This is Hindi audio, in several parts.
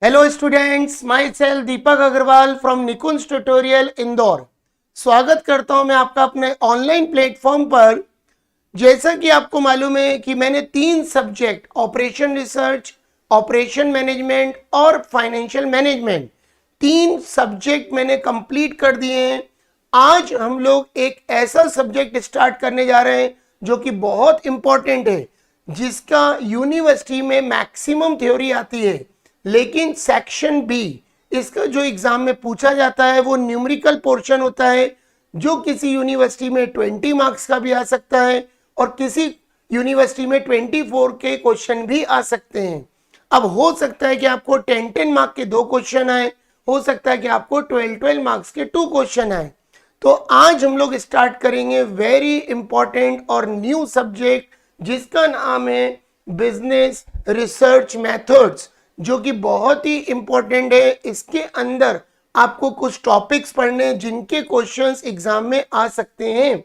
Hello students, myself Deepak Agrawal from Nikunj Tutorial Indore. स्वागत करता हूं मैं आपका अपने ऑनलाइन प्लेटफॉर्म पर। जैसा कि आपको मालूम है कि मैंने 3 subject operation research, operation management और फाइनेंशियल मैनेजमेंट 3 सब्जेक्ट मैंने कंप्लीट कर दिए हैं। आज हम लोग एक ऐसा सब्जेक्ट स्टार्ट करने जा रहे हैं जो कि बहुत इंपॉर्टेंट है, जिसका यूनिवर्सिटी में मैक्सिमम थ्योरी आती है, लेकिन सेक्शन बी इसका जो एग्जाम में पूछा जाता है वो न्यूमेरिकल पोर्शन होता है, जो किसी यूनिवर्सिटी में 20 मार्क्स का भी आ सकता है और किसी यूनिवर्सिटी में 24 के क्वेश्चन भी आ सकते हैं। अब हो सकता है कि आपको 10 मार्क के 2 क्वेश्चन आए, हो सकता है कि आपको 12 मार्क्स के 2 क्वेश्चन आए। तो आज हम लोग स्टार्ट करेंगे वेरी इंपॉर्टेंट और न्यू सब्जेक्ट जिसका नाम है बिजनेस रिसर्च मेथड्स, जो कि बहुत ही इंपॉर्टेंट है। इसके अंदर आपको कुछ टॉपिक्स पढ़ने जिनके क्वेश्चंस एग्जाम में आ सकते हैं।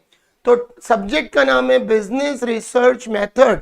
तो सब्जेक्ट का नाम है बिजनेस रिसर्च मेथड।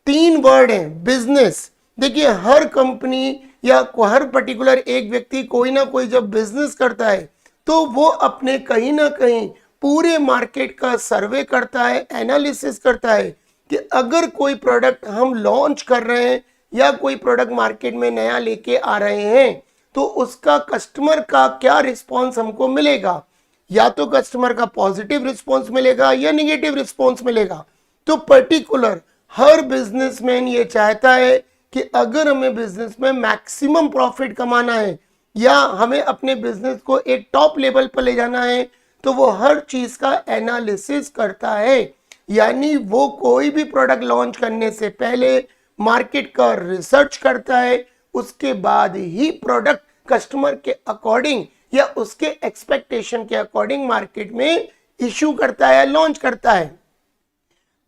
3 वर्ड हैं। बिजनेस, देखिए हर कंपनी या हर पर्टिकुलर एक व्यक्ति कोई ना कोई जब बिजनेस करता है तो वो अपने कहीं ना कहीं पूरे मार्केट का सर्वे करता है, एनालिसिस करता है कि अगर कोई प्रोडक्ट हम लॉन्च कर रहे हैं या कोई प्रोडक्ट मार्केट में नया लेके आ रहे हैं तो उसका कस्टमर का क्या रिस्पॉन्स हमको मिलेगा। या तो कस्टमर का पॉजिटिव रिस्पॉन्स मिलेगा या निगेटिव रिस्पॉन्स मिलेगा। तो पर्टिकुलर हर बिजनेसमैन ये चाहता है कि अगर हमें बिजनेस में मैक्सिमम प्रॉफिट कमाना है या हमें अपने बिजनेस को एक टॉप लेवल पर ले जाना है तो वो हर चीज का एनालिसिस करता है। यानी वो कोई भी प्रोडक्ट लॉन्च करने से पहले मार्केट का रिसर्च करता है, उसके बाद ही प्रोडक्ट कस्टमर के अकॉर्डिंग या उसके एक्सपेक्टेशन के अकॉर्डिंग मार्केट में इशू करता है, लॉन्च करता है।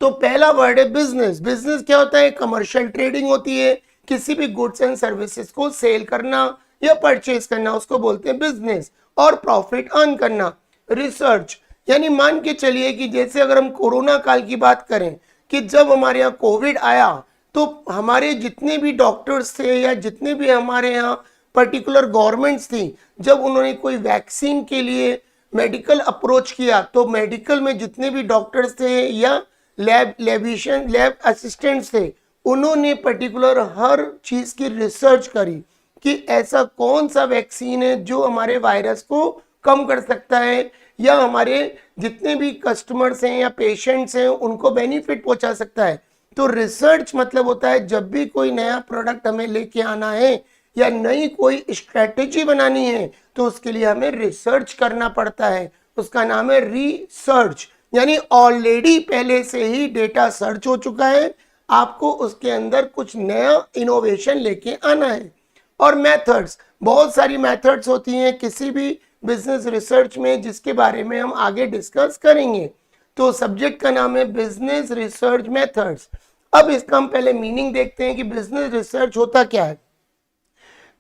तो पहला वर्ड है बिजनेस। बिजनेस क्या होता है? कमर्शियल ट्रेडिंग होती है, किसी भी गुड्स एंड सर्विसेज को सेल करना या परचेज करना, उसको बोलते हैं बिजनेस, और प्रॉफिट अर्न करना। रिसर्च यानी मान के चलिए कि जैसे अगर हम कोरोना काल की बात करें कि जब हमारे यहाँ कोविड आया तो हमारे जितने भी डॉक्टर्स थे या जितने भी हमारे यहाँ पर्टिकुलर गवर्नमेंट्स थी, जब उन्होंने कोई वैक्सीन के लिए मेडिकल अप्रोच किया तो मेडिकल में जितने भी डॉक्टर्स थे या लैब असिस्टेंट्स थे, उन्होंने पर्टिकुलर हर चीज की रिसर्च करी कि ऐसा कौन सा वैक्सीन है जो हमारे वायरस को कम कर सकता है या हमारे जितने भी कस्टमर्स हैं या पेशेंट्स हैं उनको बेनिफिट पहुंचा सकता है। तो रिसर्च मतलब होता है जब भी कोई नया प्रोडक्ट हमें लेके आना है या नई कोई स्ट्रेटेजी बनानी है तो उसके लिए हमें रिसर्च करना पड़ता है। उसका नाम है रिसर्च। यानी ऑलरेडी पहले से ही डेटा सर्च हो चुका है, आपको उसके अंदर कुछ नया इनोवेशन लेके आना है। और मेथड्स, बहुत सारी मेथड्स होती हैं किसी भी बिजनेस रिसर्च में, जिसके बारे में हम आगे डिस्कस करेंगे। तो सब्जेक्ट का नाम है बिजनेस रिसर्च मेथड्स। अब इसका हम पहले मीनिंग देखते हैं कि बिजनेस रिसर्च होता क्या है।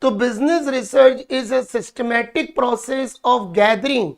तो business research is a systematic process of gathering,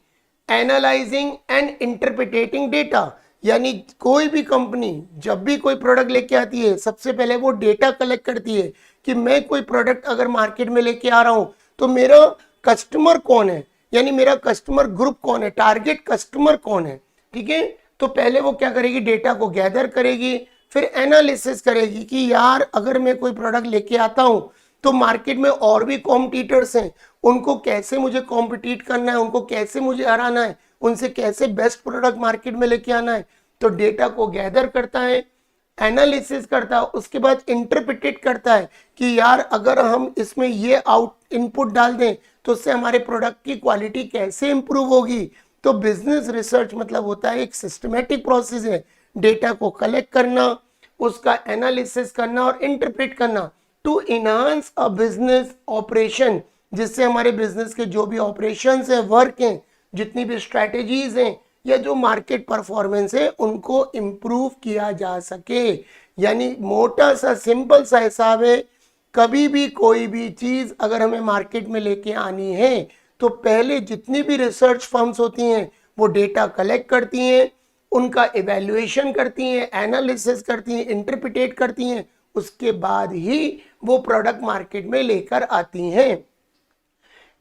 analysing and interpreting data. यानी कोई भी कंपनी जब भी कोई प्रोडक्ट लेके आती है सबसे पहले वो डेटा कलेक्ट करती है कि मैं कोई प्रोडक्ट अगर मार्केट में लेके आ रहा हूं तो मेरा कस्टमर कौन है, यानी मेरा कस्टमर ग्रुप कौन है, टारगेट कस्टमर कौन है। ठीक है, तो पहले वो क्या करेगी, डेटा को गैदर करेगी, फिर एनालिसिस करेगी कि यार अगर मैं कोई प्रोडक्ट लेके आता हूं तो मार्केट में और भी कॉम्पिटिटर्स हैं, उनको कैसे मुझे कॉम्पिटिट करना है, उनको कैसे मुझे हराना है, उनसे कैसे बेस्ट प्रोडक्ट मार्केट में लेके आना है। तो डेटा को गैदर करता है, एनालिसिस करता है, उसके बाद इंटरप्रिटेट करता है कि यार अगर हम इसमें ये आउट इनपुट डाल दें तो उससे हमारे प्रोडक्ट की क्वालिटी कैसे इंप्रूव होगी। तो बिजनेस रिसर्च मतलब होता है एक सिस्टमेटिक प्रोसेस है, डेटा को कलेक्ट करना, उसका एनालिसिस करना और इंटरप्रेट करना to enhance a business operation, जिससे हमारे बिजनेस के जो भी ऑपरेशंस हैं, वर्क हैं, जितनी भी स्ट्रैटेजीज हैं या जो मार्केट परफॉर्मेंस है उनको इंप्रूव किया जा सके। यानी मोटा सा सिंपल सा हिसाब है, कभी भी कोई भी चीज अगर हमें मार्केट में लेके आनी है तो पहले जितनी भी रिसर्च फर्म्स होती हैं वो डेटा कलेक्ट करती हैं, उनका इवैल्यूएशन करती हैं, एनालिसिस करती हैं, इंटरप्रिटेट करती हैं, उसके बाद ही वो प्रोडक्ट मार्केट में लेकर आती हैं।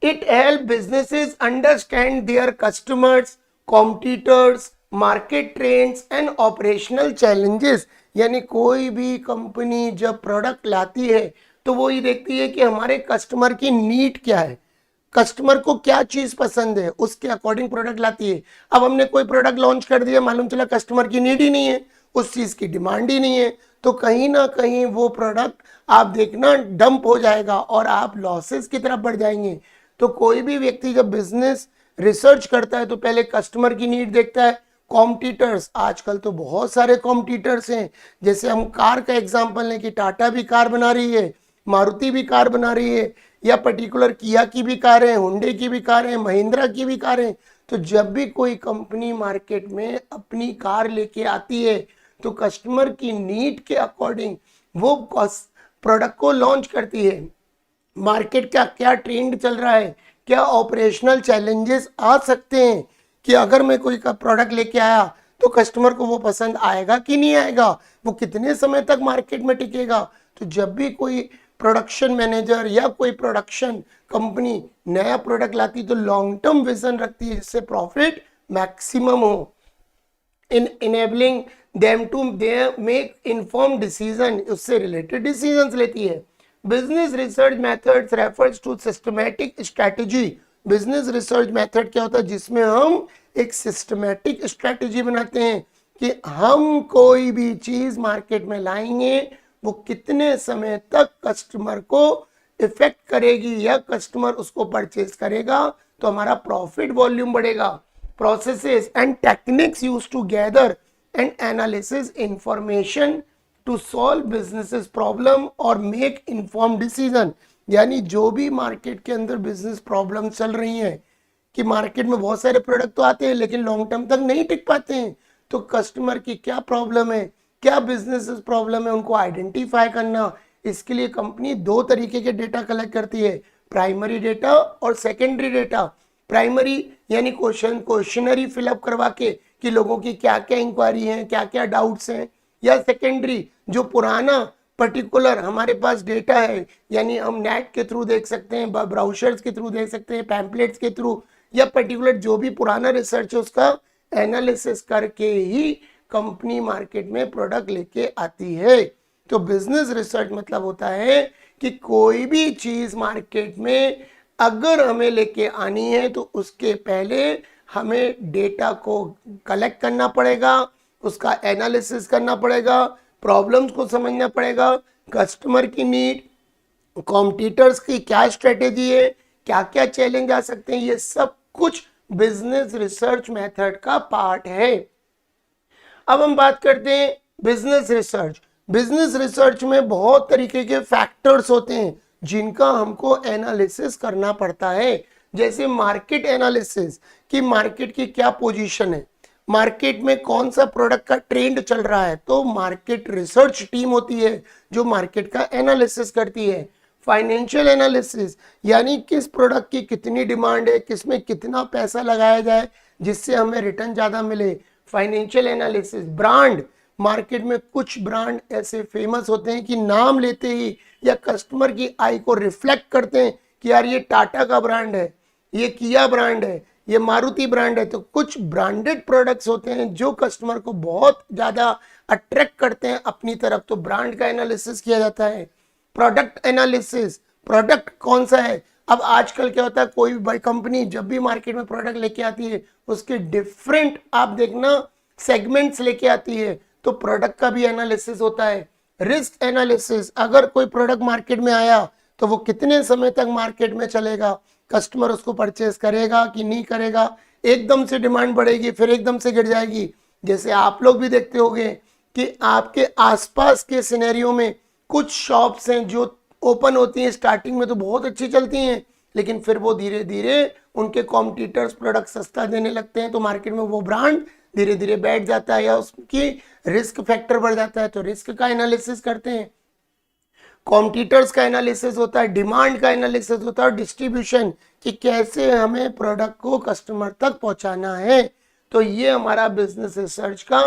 It helps businesses understand their customers, competitors, market trends and operational challenges। यानी कोई भी कंपनी जब प्रोडक्ट लाती है तो वो ये देखती है कि हमारे कस्टमर की नीड क्या है, कस्टमर को क्या चीज पसंद है, उसके अकॉर्डिंग प्रोडक्ट लाती है। अब हमने कोई प्रोडक्ट लॉन्च कर दिया, मालूम चला कस्टमर की नीड ही नहीं है, उस चीज की डिमांड ही नहीं है, तो कहीं ना कहीं वो प्रोडक्ट आप देखना डंप हो जाएगा और आप लॉसेस की तरफ बढ़ जाएंगे। तो कोई भी व्यक्ति जब बिजनेस रिसर्च करता है तो पहले कस्टमर की नीड देखता है। कॉम्पिटिटर्स, आजकल तो बहुत सारे कॉम्पिटिटर्स हैं, जैसे हम कार का एग्जांपल लें कि टाटा भी कार बना रही है, मारुति भी कार बना रही है, या पर्टिकुलर किया की भी कार है, हुंडई की भी कार है, महिंद्रा की भी कार है। तो जब भी कोई कंपनी मार्केट में अपनी कार लेके आती है तो कस्टमर की नीड के अकॉर्डिंग वो प्रोडक्ट को लॉन्च करती है। मार्केट का क्या ट्रेंड चल रहा है, क्या ऑपरेशनल चैलेंजेस आ सकते हैं, कि अगर मैं कोई का प्रोडक्ट लेके आया तो कस्टमर को वो पसंद आएगा कि नहीं आएगा, वो कितने समय तक मार्केट में टिकेगा। तो जब भी कोई प्रोडक्शन मैनेजर या कोई प्रोडक्शन कंपनी नया प्रोडक्ट लाती तो लॉन्ग टर्म विजन रखती है जिससे प्रॉफिट मैक्सिमम हो। In enabling them to they make inform decision, उससे रिलेटेड डिसीजंस लेती है। Business research methods refers to systematic strategy. Business research method क्या होता है, जिसमें हम एक सिस्टमैटिक स्ट्रैटेजी बनाते हैं कि हम कोई भी चीज मार्केट में लाएंगे वो कितने समय तक कस्टमर को इफेक्ट करेगी या कस्टमर उसको परचेज करेगा, तो हमारा प्रॉफिट वॉल्यूम बढ़ेगा। Processes and techniques used to gather and analysis information to solve business problem और मेक इन्फॉर्म डिसीजन। यानी जो भी मार्केट के अंदर बिजनेस प्रॉब्लम चल रही हैं कि मार्केट में बहुत सारे प्रोडक्ट तो आते हैं लेकिन लॉन्ग टर्म तक नहीं टिक पाते हैं, तो कस्टमर की क्या प्रॉब्लम है, क्या बिजनेस प्रॉब्लम है, उनको आइडेंटिफाई करना। इसके लिए कंपनी दो तरीके के डेटा कलेक्ट करती है, प्राइमरी डेटा और सेकेंडरी डेटा। प्राइमरी यानी क्वेश्चनरी फिलअप करवा के कि लोगों की क्या क्या इंक्वायरी है, क्या क्या डाउट्स हैं, या सेकेंडरी जो पुराना पर्टिकुलर हमारे पास डेटा है, यानी हम नेट के थ्रू देख सकते हैं, ब्राउजर्स के थ्रू देख सकते हैं, पैम्पलेट्स के थ्रू, या पर्टिकुलर जो भी पुराना रिसर्च है उसका एनालिसिस करके ही कंपनी मार्केट में प्रोडक्ट लेके आती है। तो बिजनेस रिसर्च मतलब होता है कि कोई भी चीज मार्केट में अगर हमें लेके आनी है तो उसके पहले हमें डेटा को कलेक्ट करना पड़ेगा, उसका एनालिसिस करना पड़ेगा, प्रॉब्लम्स को समझना पड़ेगा, कस्टमर की नीड, कॉम्पिटिटर्स की क्या स्ट्रेटेजी है, क्या क्या चैलेंज आ सकते हैं, ये सब कुछ बिजनेस रिसर्च मेथड का पार्ट है। अब हम बात करते हैं बिजनेस रिसर्च। बिजनेस रिसर्च में बहुत तरीके के फैक्टर्स होते हैं जिनका हमको एनालिसिस करना पड़ता है। जैसे मार्केट एनालिसिस, कि मार्केट की क्या पोजीशन है, मार्केट में कौन सा प्रोडक्ट का ट्रेंड चल रहा है, तो मार्केट रिसर्च टीम होती है जो मार्केट का एनालिसिस करती है। फाइनेंशियल एनालिसिस, यानी किस प्रोडक्ट की कितनी डिमांड है, किसमें कितना पैसा लगाया जाए जिससे हमें रिटर्न ज्यादा मिले। Financial analysis. ब्रांड, मार्केट में कुछ ब्रांड ऐसे फेमस होते हैं कि नाम लेते ही या कस्टमर की आई को रिफ्लेक्ट करते हैं कि यार ये टाटा का ब्रांड है, ये किया ब्रांड है, ये मारुति ब्रांड है। तो कुछ ब्रांडेड प्रोडक्ट्स होते हैं जो कस्टमर को बहुत ज्यादा अट्रैक्ट करते हैं अपनी तरफ, तो ब्रांड का एनालिसिस किया जाता है। प्रोडक्ट एनालिसिस, प्रोडक्ट कौन सा है। अब आजकल क्या होता है, कोई भी बड़ी कंपनी जब भी मार्केट में प्रोडक्ट लेके आती है उसके डिफरेंट आप देखना सेगमेंट्स लेके आती है, तो प्रोडक्ट का भी एनालिसिस होता है। रिस्क एनालिसिस, अगर कोई प्रोडक्ट मार्केट में आया तो वो कितने समय तक मार्केट में चलेगा, कस्टमर उसको परचेस करेगा कि नहीं करेगा, एकदम से डिमांड बढ़ेगी फिर एकदम से गिर जाएगी। जैसे आप लोग भी देखते होंगे कि आपके आसपास के सिनेरियो में कुछ शॉप्स हैं जो ओपन होती हैं, स्टार्टिंग में तो बहुत अच्छी चलती हैं लेकिन फिर वो धीरे धीरे उनके कॉम्पिटिटर्स प्रोडक्ट सस्ता देने लगते हैं तो मार्केट में वो ब्रांड धीरे धीरे बैठ जाता है या उसकी रिस्क फैक्टर बढ़ जाता है, तो रिस्क का एनालिसिस करते हैं। कॉम्पिटिटर्स का एनालिसिस होता है, डिमांड का एनालिसिस होता है, डिस्ट्रीब्यूशन कि कैसे हमें प्रोडक्ट को कस्टमर तक पहुंचाना है। तो ये हमारा बिजनेस रिसर्च का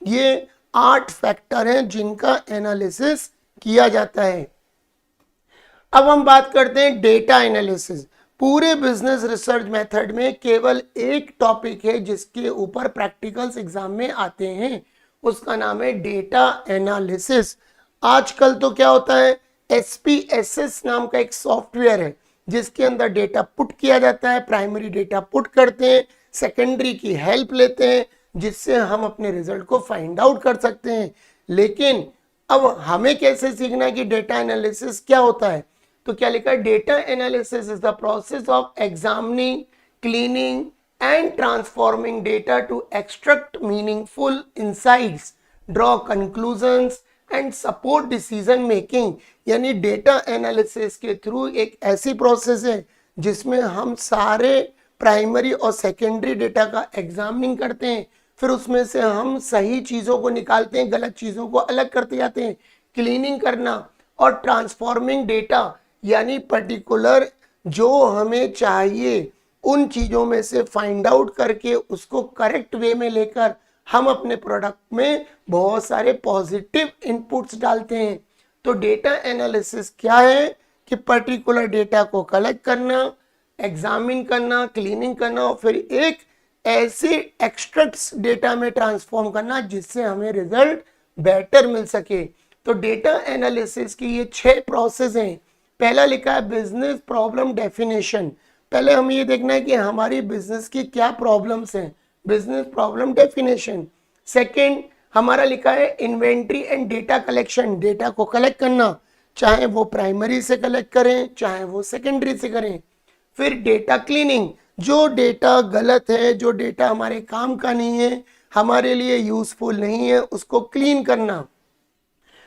ये 8 फैक्टर हैं जिनका एनालिसिस किया जाता है। अब हम बात करते हैं डेटा एनालिसिस। पूरे बिजनेस रिसर्च मेथड में केवल एक टॉपिक है जिसके ऊपर प्रैक्टिकल्स एग्जाम में आते हैं, उसका नाम है डेटा एनालिसिस। आजकल तो क्या होता है, SPSS नाम का एक सॉफ्टवेयर है जिसके अंदर डेटा पुट किया जाता है, प्राइमरी डेटा पुट करते हैं, सेकेंडरी की हेल्प लेते हैं जिससे हम अपने रिजल्ट को फाइंड आउट कर सकते हैं। लेकिन अब हमें कैसे सीखना है कि डेटा एनालिसिस क्या होता है, तो क्या लिखा है, data analysis is the process of examining, cleaning and transforming data to extract meaningful insights, draw conclusions and support decision making. यानी डेटा एनालिसिस के थ्रू एक ऐसी प्रोसेस है जिसमें हम सारे प्राइमरी और सेकेंडरी डेटा का एग्जामिनिंग करते हैं, फिर उसमें से हम सही चीज़ों को निकालते हैं, गलत चीज़ों को अलग करते जाते हैं। क्लीनिंग करना और ट्रांसफॉर्मिंग डेटा यानी पर्टिकुलर जो हमें चाहिए उन चीज़ों में से फाइंड आउट करके उसको करेक्ट वे में लेकर हम अपने प्रोडक्ट में बहुत सारे पॉजिटिव इनपुट्स डालते हैं। तो डेटा एनालिसिस क्या है कि पर्टिकुलर डेटा को कलेक्ट करना, एग्जामिन करना, क्लीनिंग करना और फिर एक ऐसे एक्सट्रैक्ट्स डेटा में ट्रांसफॉर्म करना जिससे हमें रिजल्ट बेटर मिल सके। तो डेटा एनालिसिस की ये 6 प्रोसेस हैं। पहला लिखा है बिजनेस प्रॉब्लम डेफिनेशन। पहले हमें ये देखना है कि हमारी बिजनेस की क्या प्रॉब्लम्स हैं, बिजनेस प्रॉब्लम डेफिनेशन। सेकंड हमारा लिखा है inventory and data collection, data को कलेक्ट करना, चाहे वो प्राइमरी से कलेक्ट करें चाहे वो सेकेंडरी से करें। फिर डेटा क्लीनिंग, जो डेटा गलत है, जो डेटा हमारे काम का नहीं है, हमारे लिए यूजफुल नहीं है, उसको क्लीन करना।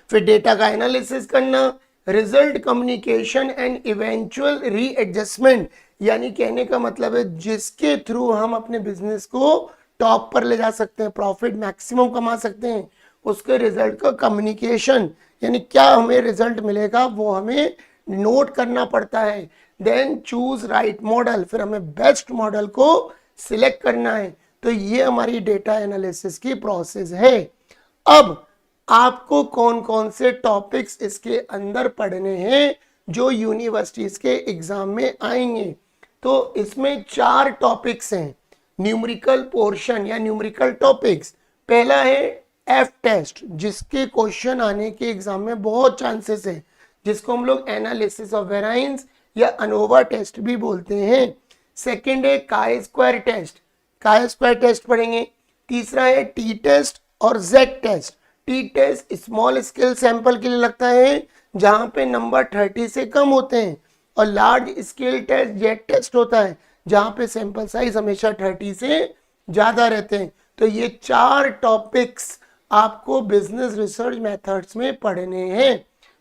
फिर डेटा का एनालिसिस करना, result communication and eventual readjustment, यानी कहने का मतलब है जिसके थ्रू हम अपने बिजनेस को टॉप पर ले जा सकते हैं, प्रॉफिट मैक्सिमम कमा सकते हैं, उसके रिजल्ट का कम्युनिकेशन, यानी क्या हमें रिजल्ट मिलेगा वो हमें नोट करना पड़ता है। देन चूज राइट मॉडल, फिर हमें बेस्ट मॉडल को सिलेक्ट करना है। तो ये हमारी डेटा एनालिसिस की प्रोसेस है। अब आपको कौन कौन से टॉपिक्स इसके अंदर पढ़ने हैं जो यूनिवर्सिटीज के एग्जाम में आएंगे, तो इसमें 4 टॉपिक्स हैं न्यूमेरिकल पोर्शन या न्यूमेरिकल टॉपिक्स। पहला है एफ टेस्ट, जिसके क्वेश्चन आने के एग्जाम में बहुत चांसेस है, जिसको हम लोग एनालिसिस ऑफ वेराइंस या अनोवा टेस्ट भी बोलते हैं। सेकंड है chi square test, chi square test पढ़ेंगे। तीसरा है टी टेस्ट और Z test. T test small scale sample के लिए लगता है जहां पे नंबर 30 से कम होते हैं, और large scale test Z test होता है जहां पे सैंपल साइज हमेशा 30 से ज्यादा रहते हैं। तो ये 4 टॉपिक्स आपको बिजनेस रिसर्च मेथड्स में पढ़ने हैं।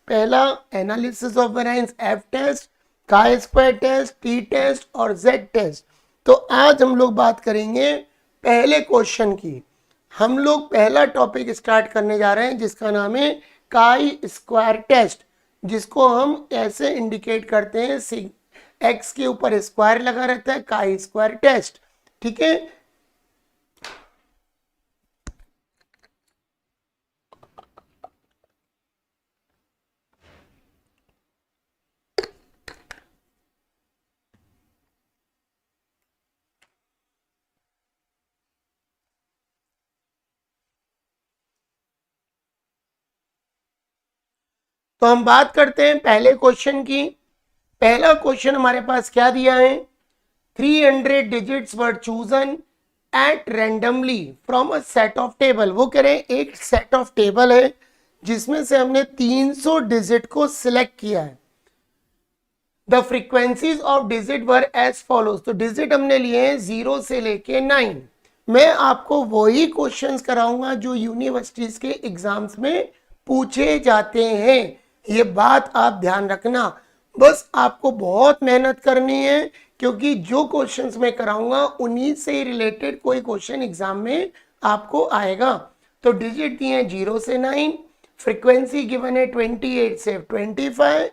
पहला analysis of variance F test, chi square test, T test और जेड टेस्ट। तो आज हम लोग बात करेंगे पहले क्वेश्चन की। हम लोग पहला टॉपिक स्टार्ट करने जा रहे हैं जिसका नाम है काई स्क्वायर टेस्ट, जिसको हम ऐसे इंडिकेट करते हैं, एक्स के ऊपर स्क्वायर लगा रहता है, काई स्क्वायर टेस्ट। ठीक है, तो हम बात करते हैं पहले क्वेश्चन की। पहला क्वेश्चन हमारे पास क्या दिया है, 300 digits were chosen at randomly from a set of table. वो कह रहे हैं एक सेट ऑफ टेबल है जिसमें से हमने 300 डिजिट को सिलेक्ट किया है। The frequencies of digit were as follows, तो डिजिट हमने लिए हैं 0 से लेके 9। मैं आपको वही क्वेश्चंस कराऊंगा जो यूनिवर्सिटीज के एग्जाम्स में पूछे जाते हैं, ये बात आप ध्यान रखना। बस आपको बहुत मेहनत करनी है क्योंकि जो क्वेश्चंस मैं कराऊंगा उन्हीं से रिलेटेड कोई क्वेश्चन एग्जाम में आपको आएगा। तो डिजिट दिए हैं 0 से 9, फ्रीक्वेंसी गिवन है 28 से 25।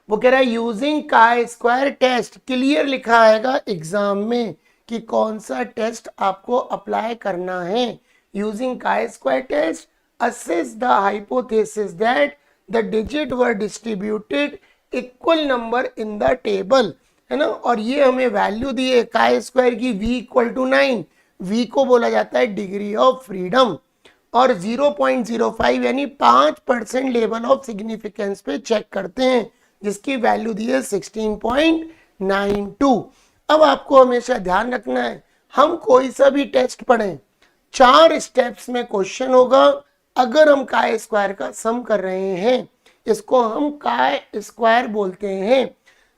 वो कह रहा है using chi square test, clear लिखा आएगा एग्जाम में कि कौन सा टेस्ट आपको अप्लाई करना है। Using chi square test assess the hypothesis that the digit were distributed equal number in the table, है ना। और ये हमें वैल्यू दी है काय स्क्वायर की v इक्वल टू 9, v को बोला जाता है डिग्री ऑफ फ्रीडम, और 0.05 यानी 5% लेवल ऑफ सिग्निफिकेंस पे चेक करते हैं, जिसकी वैल्यू दी है 16.92। अब आपको हमेशा ध्यान रखना है, हम कोई सा भी टेस्ट पढ़ें 4 स्टेप्स में क्वेश्चन होगा। अगर हम काय स्क्वायर का सम कर रहे हैं, इसको हम काय स्क्वायर बोलते हैं,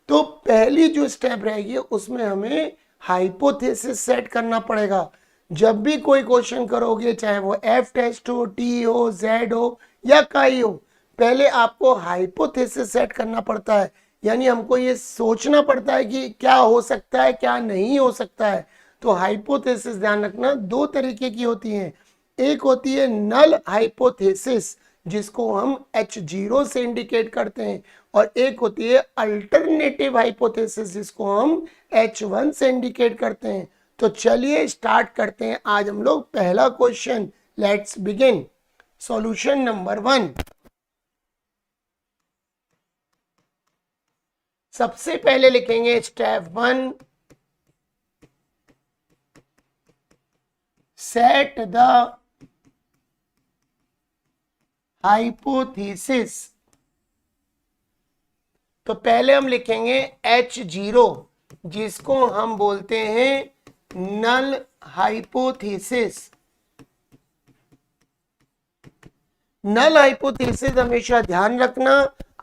तो पहली जो स्टेप रहेगी उसमें हमें हाइपोथेसिस सेट करना पड़ेगा। जब भी कोई क्वेश्चन करोगे, चाहे वो एफ टेस्ट हो, टी हो, जेड हो या काई हो, पहले आपको हाइपोथेसिस सेट करना पड़ता है, यानी हमको ये सोचना पड़ता है कि क्या हो सकता है, क्या नहीं हो सकता है। तो हाइपोथेसिस ध्यान रखना 2 तरीके की होती हैं। एक होती है नल हाइपोथेसिस, जिसको हम H0 से इंडिकेट करते हैं, और एक होती है अल्टरनेटिव हाइपोथेसिस, जिसको हम H1 से इंडिकेट करते हैं। तो चलिए स्टार्ट करते हैं आज हम लोग पहला question. Let's begin. Solution number 1। सबसे पहले लिखेंगे स्टेप 1, सेट द हाइपोथेसिस। तो पहले हम लिखेंगे H0, जिसको हम बोलते हैं नल हाइपोथेसिस। नल हाइपोथेसिस हमेशा ध्यान रखना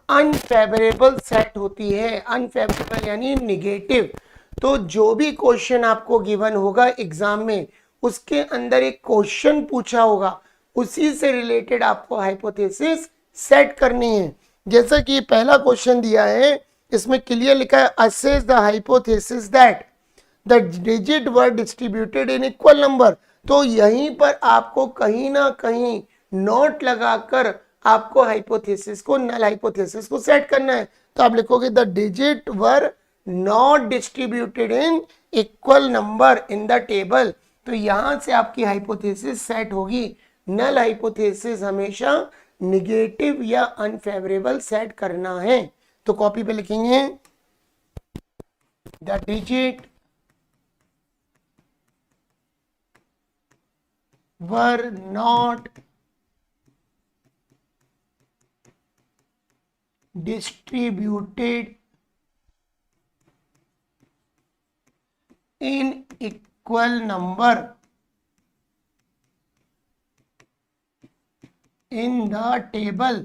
अनफेवरेबल सेट होती है। अनफेवरेबल यानी निगेटिव। तो जो भी क्वेश्चन आपको गिवन होगा एग्जाम में, उसके अंदर एक क्वेश्चन पूछा होगा, उसी से रिलेटेड आपको हाइपोथेसिस सेट करनी है। जैसा कि पहला क्वेश्चन दिया है, इसमें क्लियर लिखा है assess the hypothesis that the digit were distributed in equal number. तो यहीं पर आपको कहीं ना कहीं नोट लगाकर आपको हाइपोथेसिस को, नल हाइपोथेसिस को सेट करना है। तो आप लिखोगे the digit were not distributed in equal number in the table. तो यहां से आपकी हाइपोथेसिस सेट होगी। नल हाइपोथेसिस हमेशा निगेटिव या अनफेवरेबल सेट करना है। तो कॉपी पे लिखेंगे the digit were not distributed in equal number in the table।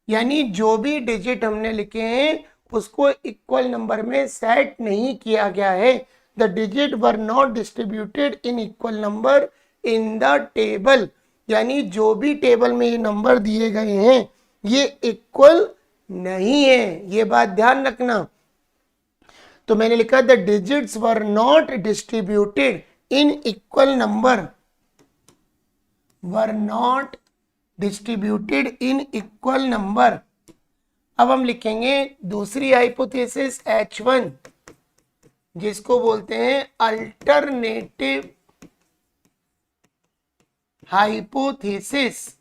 यानी जो भी डिजिट हमने लिखे हैं उसको इक्वल नंबर में सेट नहीं किया गया है। The digit were not distributed in equal number in the table, यानी जो भी टेबल में ये नंबर दिए गए हैं ये इक्वल नहीं है, ये बात ध्यान रखना। तो मैंने लिखा the digits were not distributed in equal number, were not distributed in equal number. अब हम लिखेंगे दूसरी हाइपोथेसिस H1, जिसको बोलते हैं अल्टरनेटिव हाइपोथेसिस।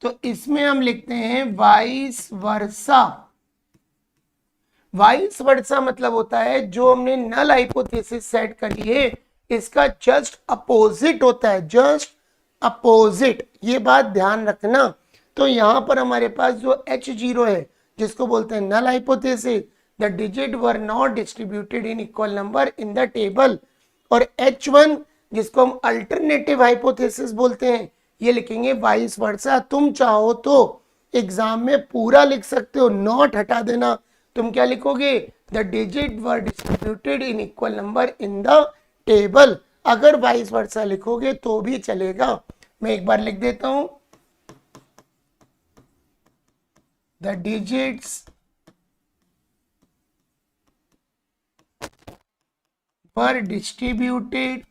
तो इसमें हम लिखते हैं वाइस वर्सा। वाइस वर्सा मतलब होता है जो हमने नल हाइपोथेसिस सेट करी है, इसका जस्ट अपोजिट होता है, जस्ट अपोजिट। ये बात ध्यान रखना। तो यहां पर हमारे पास जो H0 है, जिसको बोलते हैं null hypothesis, the digit were not distributed in equal number in the table, और H1 जिसको हम अल्टरनेटिव हाइपोथेसिस बोलते हैं, ये लिखेंगे वाइस वर्सा। तुम चाहो तो एग्जाम में पूरा लिख सकते हो, नॉट हटा देना। तुम क्या लिखोगे, the digit were distributed in equal number in the table. अगर वाइस वर्सा लिखोगे तो भी चलेगा। मैं एक बार लिख देता हूं, the digits were distributed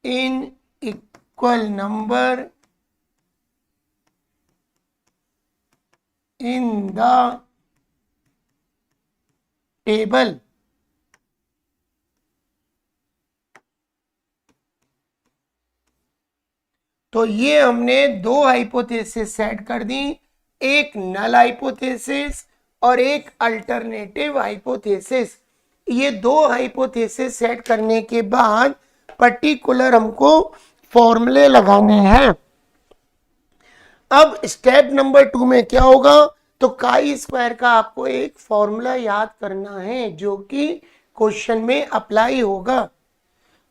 in equal number in the table। तो ये हमने दो हाइपोथेसिस सेट कर दी, एक नल हाइपोथेसिस और एक अल्टरनेटिव हाइपोथेसिस। ये दो हाइपोथेसिस सेट करने के बाद पर्टिकुलर हमको फॉर्मूले लगाने हैं। अब स्टेप नंबर 2 में क्या होगा, तो काई स्क्वायर का आपको एक फॉर्मूला याद करना है जो कि क्वेश्चन में अप्लाई होगा।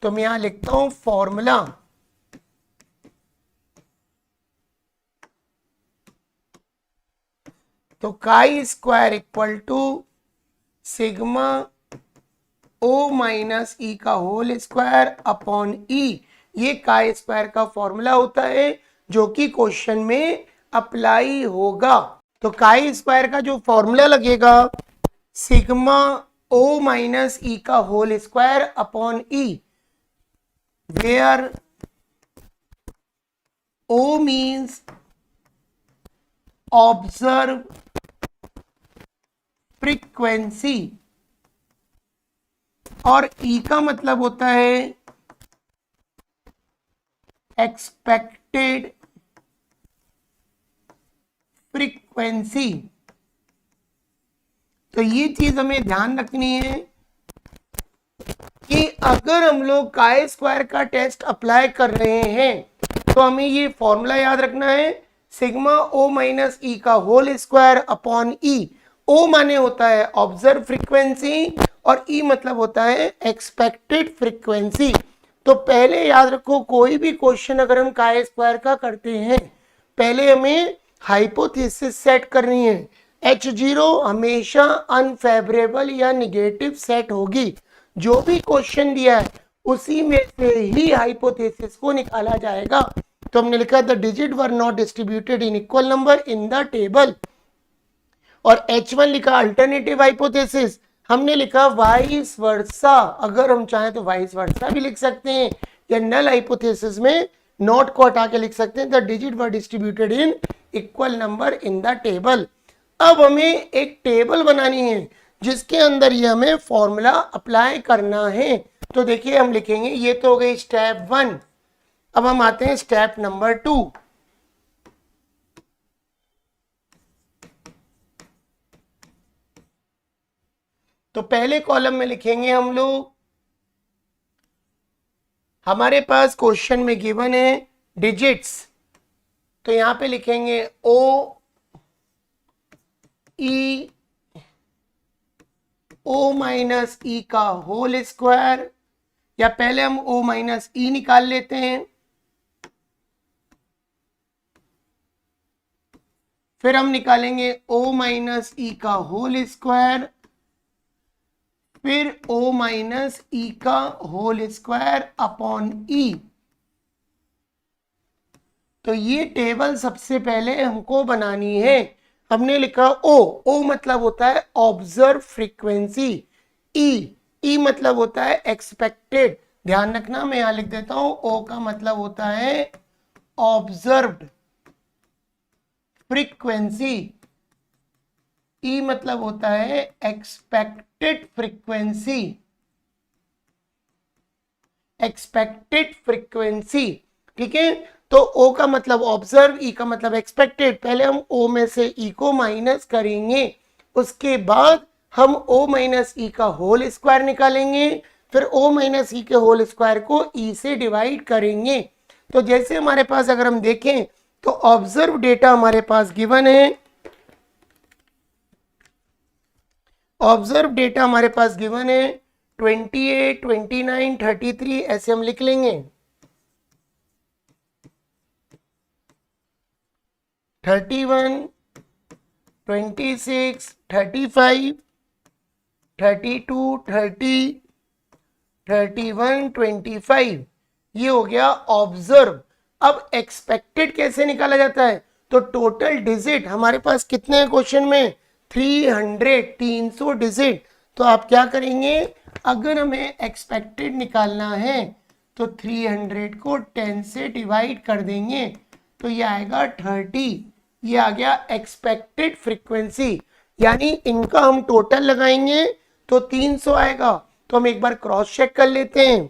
तो मैं यहां लिखता हूं फॉर्मूला। तो chi square equal to sigma O minus E का होल स्क्वायर अपॉन ई, ये काई स्क्वायर का फॉर्मूला होता है जो कि क्वेश्चन में अप्लाई होगा। तो काई स्क्वायर का जो फॉर्मूला लगेगा, सिग्मा ओ माइनस ई का whole square upon E, where O means observe frequency और ई का मतलब होता है एक्सपेक्टेड फ्रीक्वेंसी। तो ये चीज हमें ध्यान रखनी है कि अगर हम लोग काई स्क्वायर का टेस्ट अप्लाई कर रहे हैं तो हमें ये फॉर्मूला याद रखना है, सिग्मा ओ माइनस ई का होल स्क्वायर अपॉन ई। ओ माने होता है ऑब्जर्व फ्रीक्वेंसी और ई मतलब होता है एक्सपेक्टेड फ्रीक्वेंसी। तो पहले याद रखो, कोई भी क्वेश्चन अगर हम काई स्क्वायर का करते हैं, पहले हमें हाइपोथेसिस सेट करनी है। H0 हमेशा अनफेवरेबल या निगेटिव सेट होगी। जो भी क्वेश्चन दिया है उसी में से ही हाइपोथेसिस को निकाला जाएगा। तो हमने लिखा the digit were not distributed in equal number in the table, और H1 लिखा अल्टरनेटिव हाइपोथेसिस, हमने लिखा वाइस वर्सा। अगर हम चाहें तो वाइस वर्सा भी लिख सकते हैं, या नल हाइपोथेसिस में नॉट को हटा के लिख सकते हैं the digit were distributed in equal number in the table. अब हमें एक टेबल बनानी है जिसके अंदर ये हमें फॉर्मूला अप्लाई करना है। तो देखिए हम लिखेंगे, ये तो हो गई स्टेप 1। अब हम आते हैं स्टेप नंबर 2। तो पहले कॉलम में लिखेंगे हम लोग, हमारे पास क्वेश्चन में गिवन है डिजिट्स, तो यहां पे लिखेंगे ओ ई ओ माइनस ई का होल स्क्वायर, या पहले हम ओ माइनस ई निकाल लेते हैं, फिर हम निकालेंगे ओ माइनस ई का होल स्क्वायर, फिर ओ माइनस ई का होल स्क्वायर अपॉन ई। तो ये टेबल सबसे पहले हमको बनानी है। हमने लिखा ओ मतलब होता है ऑब्जर्व फ्रीक्वेंसी, ई मतलब होता है एक्सपेक्टेड। ध्यान रखना, मैं यहां लिख देता हूं, ओ का मतलब होता है ऑब्जर्व्ड फ्रीक्वेंसी, ई मतलब होता है एक्सपेक्टेड फ्रीक्वेंसी, एक्सपेक्टेड फ्रीक्वेंसी। ठीक है, तो ओ का मतलब ऑब्जर्व, ई का मतलब एक्सपेक्टेड। पहले हम ओ में से ई को माइनस करेंगे, उसके बाद हम ओ माइनस ई का होल स्क्वायर निकालेंगे, फिर ओ माइनस ई के होल स्क्वायर को ई से डिवाइड करेंगे। तो जैसे हमारे पास अगर हम देखें तो ऑब्जर्व डेटा हमारे पास गिवन है, ऑब्जर्व डेटा हमारे पास गिवन है 28, 29, 33, ऐसे हम लिख लेंगे। 31, 26, 35, 32, 30, 31, 25, ये हो गया ऑब्जर्व। अब एक्सपेक्टेड कैसे निकाला जाता है, तो टोटल डिजिट हमारे पास कितने हैं क्वेश्चन में, 300, 300 डिजिट। तो आप क्या करेंगे, अगर हमें एक्सपेक्टेड निकालना है तो 300 को 10 से डिवाइड कर देंगे, तो ये आएगा 30। ये आ गया एक्सपेक्टेड फ्रीक्वेंसी, यानी इनका हम टोटल लगाएंगे तो 300 आएगा। तो हम एक बार क्रॉस चेक कर लेते हैं।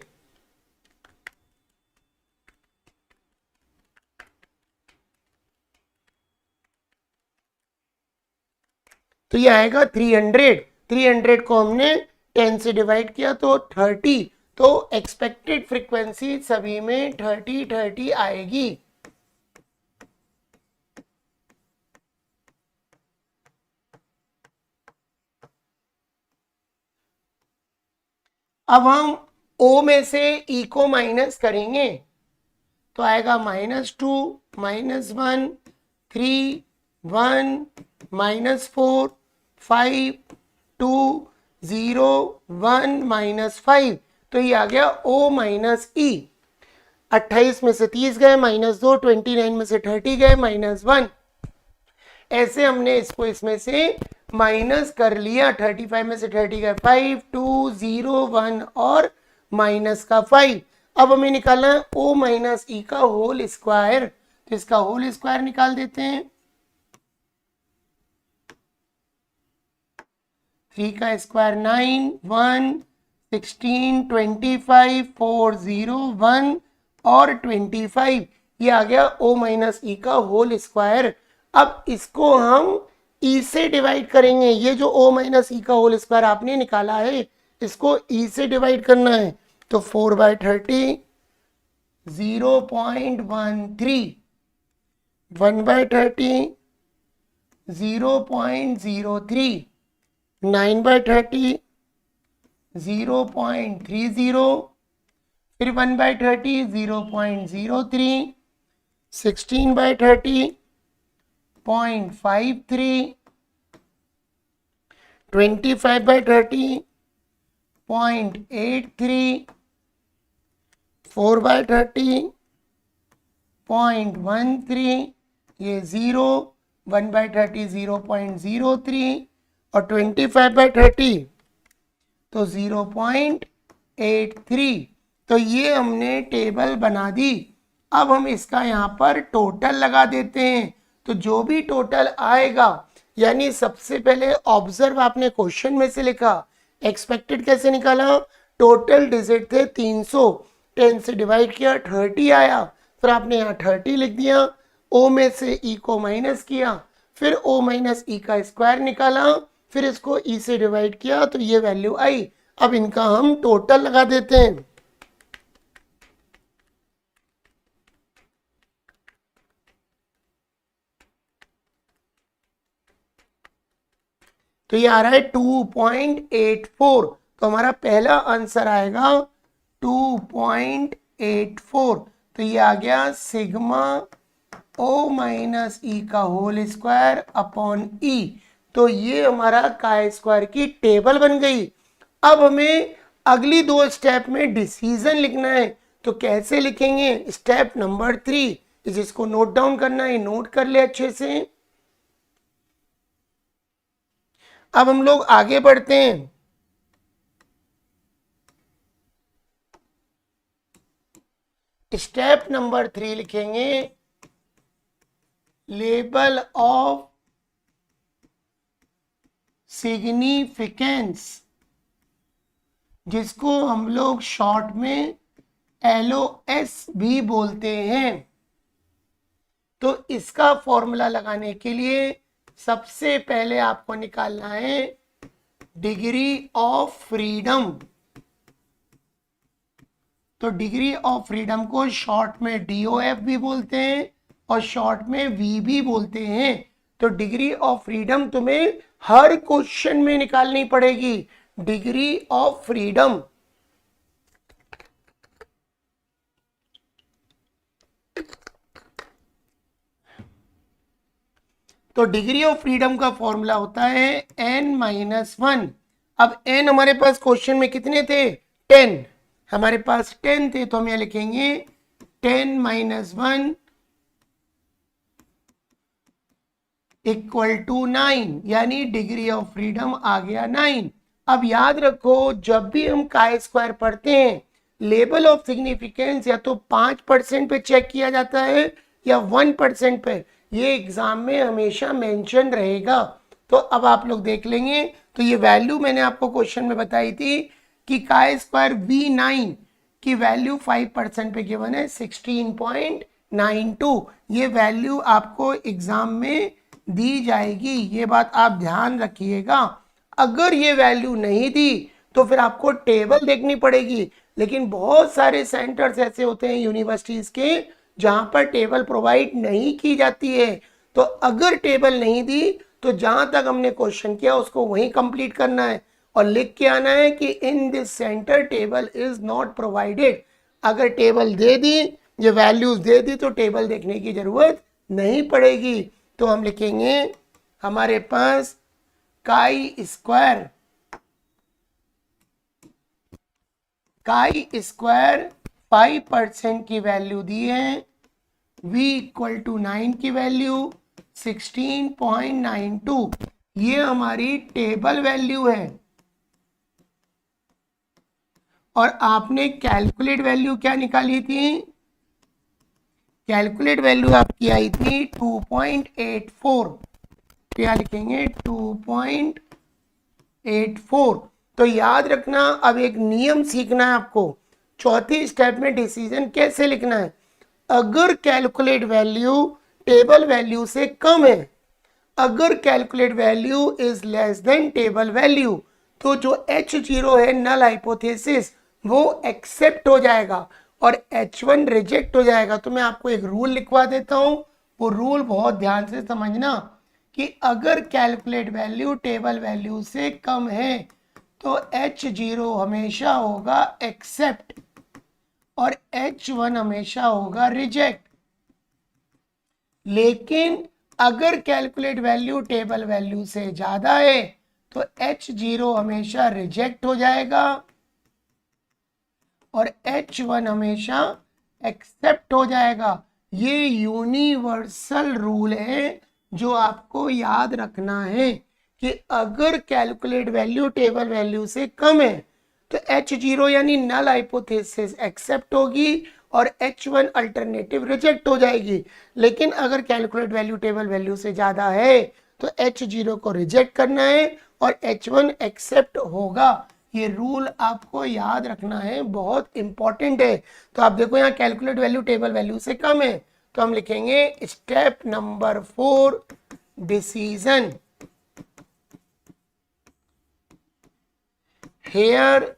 तो ये आएगा 300। 300 को हमने 10 से डिवाइड किया तो 30। तो एक्सपेक्टेड फ्रीक्वेंसी सभी में 30 आएगी। अब हम O में से E को माइनस करेंगे तो आएगा -2, -1, 3, 1, -4, 5, 2, 0, 1, -5। तो ये आ गया O माइनस E। 28 में से 30 गए, -2, 29 में से 30 गए, -1। ऐसे हमने इसको इसमें से माइनस कर लिया। 35 में से 30 गए 5, 2, 0, 1 और माइनस का 5। अब हमें निकालना है O माइनस ई का होल स्क्वायर। तो इसका होल स्क्वायर निकाल देते हैं। 3 का स्क्वायर 9, 1, 16, 25, 4, 0, 1 और 25। ये आ गया O माइनस ई का होल स्क्वायर। अब इसको हम E से डिवाइड करेंगे। ये जो O माइनस ई का होल स्क्वायर आपने निकाला है, इसको E से डिवाइड करना है। तो 4/30, 0.13, 1/30, 0.03, 9/30, 0.30, फिर 1/30, 0.03, 16/30, 0.53, 25/30, 0.83, 4/30, 0.13, ये 0, 1/30, 0.03 और 25/30 तो 0.83। तो ये हमने टेबल बना दी। अब हम इसका यहाँ पर टोटल लगा देते हैं। तो जो भी टोटल आएगा, यानी सबसे पहले ऑब्जर्व आपने क्वेश्चन में से लिखा, एक्सपेक्टेड कैसे निकाला, टोटल डिजिट थे 300, 10 से डिवाइड किया 30 आया, फिर आपने यहाँ 30 लिख दिया। O में से E को माइनस किया, फिर O माइनस ई का स्क्वायर निकाला, फिर इसको E से डिवाइड किया तो ये वैल्यू आई। अब इनका हम टोटल लगा देते हैं। तो ये आ रहा है 2.84। तो हमारा पहला आंसर आएगा 2.84। तो ये आ गया सिग्मा O माइनस ई का होल स्क्वायर अपॉन E। तो ये हमारा काय स्क्वायर की टेबल बन गई। अब हमें अगली दो स्टेप में डिसीजन लिखना है। तो कैसे लिखेंगे, स्टेप नंबर 3, जिसको नोट डाउन करना है नोट कर ले अच्छे से। अब हम लोग आगे बढ़ते हैं। स्टेप नंबर 3 लिखेंगे लेबल ऑफ सिग्निफिकेंस, जिसको हम लोग शॉर्ट में LOS भी बोलते हैं। तो इसका फॉर्मूला लगाने के लिए सबसे पहले आपको निकालना है डिग्री ऑफ फ्रीडम। तो डिग्री ऑफ फ्रीडम को शॉर्ट में DOF भी बोलते हैं और शॉर्ट में V भी बोलते हैं। तो डिग्री ऑफ फ्रीडम तुम्हें हर क्वेश्चन में निकालनी पड़ेगी। डिग्री ऑफ फ्रीडम, तो डिग्री ऑफ फ्रीडम का फॉर्मूला होता है n-1। अब n हमारे पास क्वेश्चन में कितने थे, 10। हमारे पास 10 थे, तो हम यहां लिखेंगे 10-1 इक्वल टू 9, यानी डिग्री ऑफ फ्रीडम आ गया 9। अब याद रखो, जब भी हम काय स्क्वायर पढ़ते हैं, लेवल ऑफ सिग्निफिकेंस या तो 5% पे चेक किया जाता है या 1% पे। ये एग्जाम में हमेशा मेंशन रहेगा। तो अब आप लोग देख लेंगे। तो ये वैल्यू मैंने आपको क्वेश्चन में बताई थी कि काय स्क्वायर V9 की वैल्यू 5% पे गिवन है 16.92। ये वैल्यू आपको एग्जाम में दी जाएगी, ये बात आप ध्यान रखिएगा। अगर ये वैल्यू नहीं दी तो फिर आपको टेबल देखनी पड़ेगी। लेकिन बहुत सारे सेंटर्स ऐसे होते हैं यूनिवर्सिटीज के जहां पर टेबल प्रोवाइड नहीं की जाती है। तो अगर टेबल नहीं दी तो जहां तक हमने क्वेश्चन किया उसको वहीं कंप्लीट करना है और लिख के आना है कि in this centre table is not provided. अगर टेबल दे दी, ये वैल्यूज दे दी, तो टेबल देखने की जरूरत नहीं पड़ेगी। तो हम लिखेंगे हमारे पास काई स्क्वायर 5% की वैल्यू दी है, v इक्वल टू 9 की वैल्यू 16.92, ये हमारी टेबल वैल्यू है। और आपने कैलकुलेट वैल्यू क्या निकाली थी? कैलकुलेट वैल्यू आपकी आई थी 2.84, क्या लिखेंगे 2.84। तो याद रखना, अब एक नियम सीखना है आपको। चौथी स्टेप में डिसीजन कैसे लिखना है। अगर कैलकुलेट वैल्यू टेबल वैल्यू से कम है, अगर calculate value is less than table value, तो जो H0 है नल हाइपोथेसिस वो एक्सेप्ट हो जाएगा और H1 रिजेक्ट हो जाएगा। तो मैं आपको एक रूल लिखवा देता हूं, वो रूल बहुत ध्यान से समझना कि अगर कैलकुलेट वैल्यू टेबल वैल्यू से कम है तो H0 हमेशा होगा एक्सेप्ट और H1 हमेशा होगा रिजेक्ट। लेकिन अगर कैलकुलेट वैल्यू टेबल वैल्यू से ज्यादा है तो H0 हमेशा रिजेक्ट हो जाएगा और H1 हमेशा एक्सेप्ट हो जाएगा। ये यूनिवर्सल रूल है जो आपको याद रखना है कि अगर कैलकुलेट वैल्यू टेबल वैल्यू से कम है तो H0 यानी नल हाइपोथेसिस एक्सेप्ट होगी और H1 अल्टरनेटिव रिजेक्ट हो जाएगी। लेकिन अगर कैलकुलेट वैल्यू टेबल वैल्यू से ज्यादा है तो H0 को रिजेक्ट करना है और H1 एक्सेप्ट होगा। ये रूल आपको याद रखना है, बहुत इंपॉर्टेंट है। तो आप देखो यहाँ कैलकुलेट वैल्यू टेबल वैल्यू से कम है तो हम लिखेंगे step number 4 decision. Here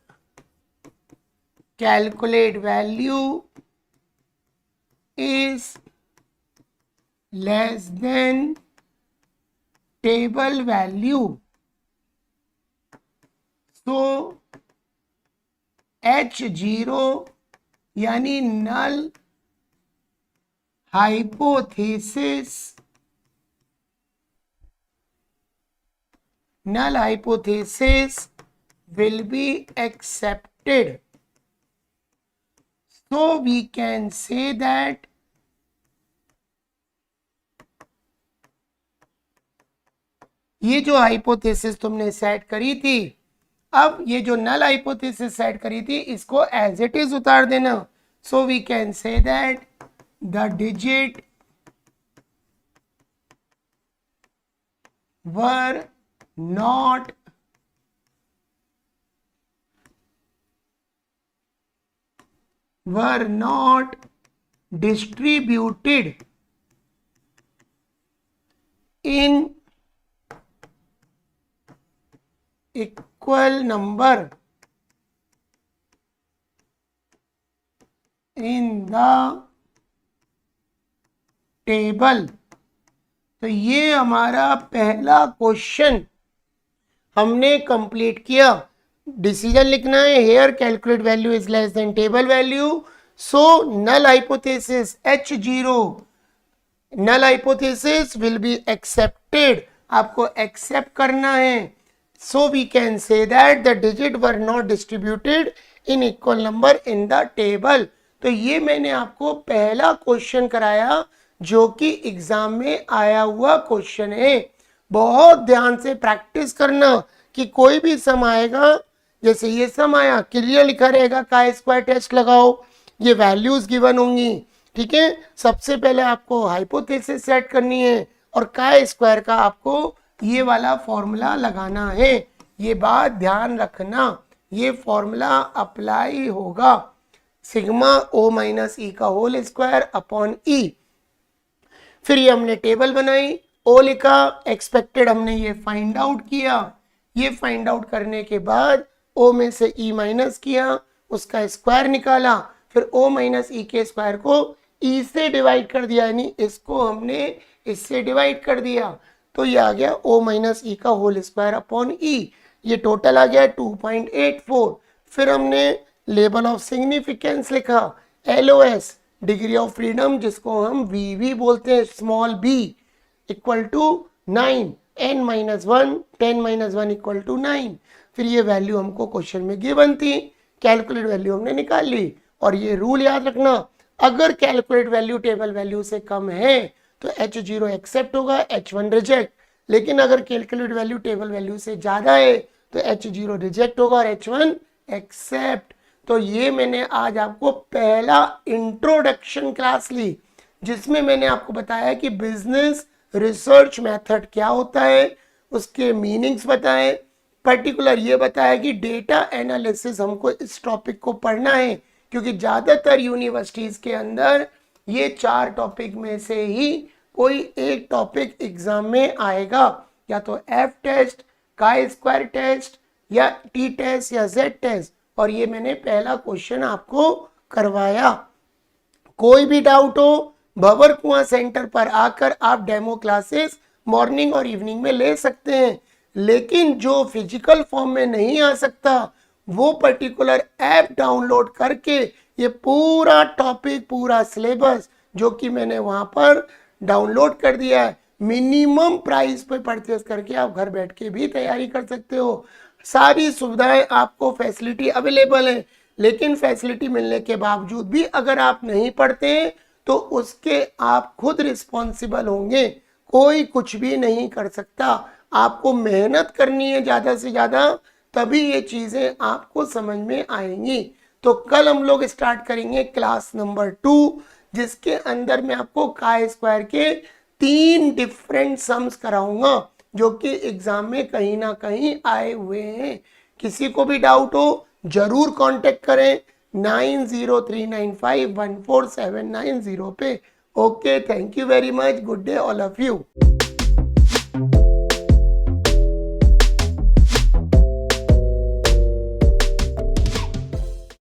calculate value is less than table value, so H0 यानी null hypothesis will be accepted. So we can say that ये जो हाइपोथेसिस तुमने सेट करी थी, अब ये जो नल हाइपोथेसिस सेट करी थी इसको एज इट इज उतार देना। So we can say that the digit were not distributed in equal number in the table। तो ये हमारा पहला क्वेश्चन हमने कंप्लीट किया। डिसीजन लिखना है, here calculate value is less than table value, so null hypothesis H0 null hypothesis will be accepted, आपको एक्सेप्ट करना है। So we can say that the digit were not distributed in equal number in the table. तो ये मैंने आपको पहला क्वेश्चन कराया जो कि एग्जाम में आया हुआ क्वेश्चन है। बहुत ध्यान से प्रैक्टिस करना कि कोई भी सम आएगा, जैसे ये सम आया क्लियर लिखा रहेगा का स्क्वायर टेस्ट लगाओ, ये वैल्यूज गिवन होंगी, ठीक है। सबसे पहले आपको हाइपोथेसिस सेट करनी है और का स्क्वायर का आपको ये वाला फॉर्मूला लगाना है। ये बात ध्यान रखना, ये फॉर्मूला अप्लाई होगा सिग्मा ओ माइनस ई का होल स्क्वायर अपॉन ई। फिर ये हमने टेबल बनाई, ओ लिखा, एक्सपेक्टेड हमने ये फाइंड आउट किया, ये फाइंड आउट करने के बाद ओ में से ई माइनस किया, उसका स्क्वायर निकाला, फिर ओ माइनस ई के स्क्वायर को ई से डिवाइड कर दिया, यानी इसको हमने इससे डिवाइड कर दिया, तो ये आ गया ओ माइनस ई का होल स्क्वायर अपॉन ई, ये टोटल आ गया 2.84। फिर हमने लेवल ऑफ सिग्निफिकेंस लिखा, LOS डिग्री ऑफ फ्रीडम, जिसको हम VV बोलते हैं, small b equal to 9, n-1, 10-1 equal to 9। फिर ये वैल्यू हमको क्वेश्चन में गिवन थी, कैलकुलेट वैल्यू हमने निकाल ली। और ये रूल याद रखना, अगर कैलकुलेट वैल्यू टेबल वैल्यू से कम है तो H0 एक्सेप्ट होगा, H1 रिजेक्ट। लेकिन अगर कैलकुलेट वैल्यू टेबल वैल्यू से ज्यादा है तो H0 रिजेक्ट होगा और H1 एक्सेप्ट। तो ये मैंने आज आपको पहला इंट्रोडक्शन क्लास ली, जिसमें मैंने आपको बताया कि बिजनेस रिसर्च मेथड क्या होता है, उसके मीनिंग्स बताए, पर्टिकुलर ये बताया कि डेटा एनालिसिस हमको इस टॉपिक को पढ़ना है, क्योंकि ज़्यादातर यूनिवर्सिटीज़ के अंदर ये 4 टॉपिक में से ही कोई एक टॉपिक एग्जाम में आएगा, या तो F test, chi square test, या T टेस्ट, या Z टेस्ट। और ये मैंने पहला क्वेश्चन आपको करवाया। कोई भी डाउट हो, भंवर कुआं सेंटर पर आकर आप डेमो क्लासेस मॉर्निंग और इवनिंग में ले सकते हैं। लेकिन जो फिजिकल फॉर्म में नहीं आ सकता, वो पर्टिकुलर ऐप डाउनलोड करके ये पूरा टॉपिक, पूरा सिलेबस जो कि मैंने वहां पर डाउनलोड कर दिया है, मिनिमम प्राइस पे परचेस करके आप घर बैठ के भी तैयारी कर सकते हो। सारी सुविधाएं आपको, फैसिलिटी अवेलेबल है। लेकिन फैसिलिटी मिलने के बावजूद भी अगर आप नहीं पढ़ते तो उसके आप खुद रिस्पॉन्सिबल होंगे, कोई कुछ भी नहीं कर सकता। आपको मेहनत करनी है ज़्यादा से ज़्यादा, तभी ये चीज़ें आपको समझ में आएंगी। तो कल हम लोग स्टार्ट करेंगे क्लास नंबर 2, जिसके अंदर मैं आपको काई स्क्वायर के 3 डिफरेंट सम्स कराऊंगा, जो कि एग्जाम में कहीं ना कहीं आए हुए हैं। किसी को भी डाउट हो जरूर कांटेक्ट करें 9039514790 पे। Okay, thank you very much, good day all of you.